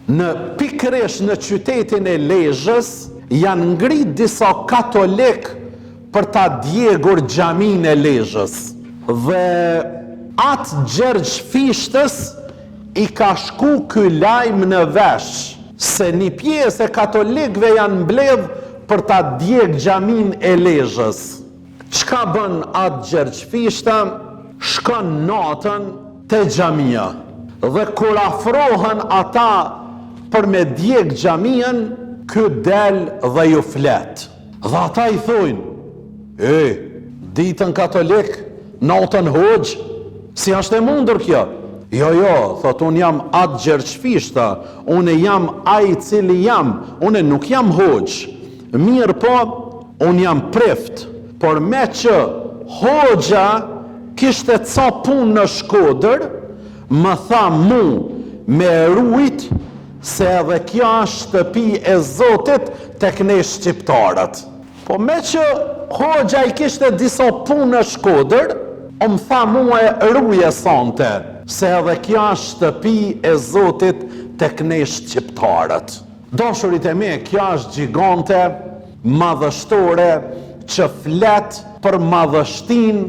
Në pikërisht në qytetin e Lezhës janë ngrit disa katolik për ta djegur xhamin e Lezhës. Dhe atë Gjergj Fishtës i ka shku ky lajm në vesh se një pjesë e katolikëve janë mbledh për ta djeg xhamin e Lezhës. Çka bën atë Gjergj Fishta? Shkon natën te xhamia dhe kur afrohen ata për me djeg xhamien, ky del dhe ju flet. Dhe ata i thojnë: ditën katolik, natën hoxh, si është e mundur kjo? Jo, thot, unë jam atë Gjergj Fishta, unë jam ai cili jam, unë nuk jam hoxh. Mirë po, unë jam prift, por me që hoxha kishte ca punë në Shkodër, më tha mu me rujt se edhe kjo është shtëpi e Zotit tek ne shqiptarët. Po me që hoxha i kishte disa punë në Shkodër, më tha mu e ruje sante, se edhe kjo është shtëpi e Zotit tek ne shqiptarët. Dashurit e me, kjo është gjigante, madhështore, që flet për madhështin,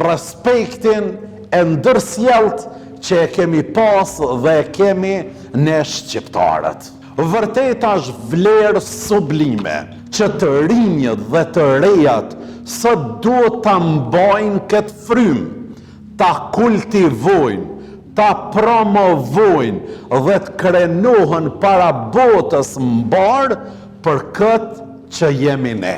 respektin e ndërsjelt që e kemi pas dhe e kemi ne shqiptarët. Vërtet është vlerë sublime që të rinjët dhe të rejat sot duhet ta mbajnë këtë frymë, ta kultivojnë, ta promovojnë dhe të krenohen para botës mbar për këtë që jemi ne.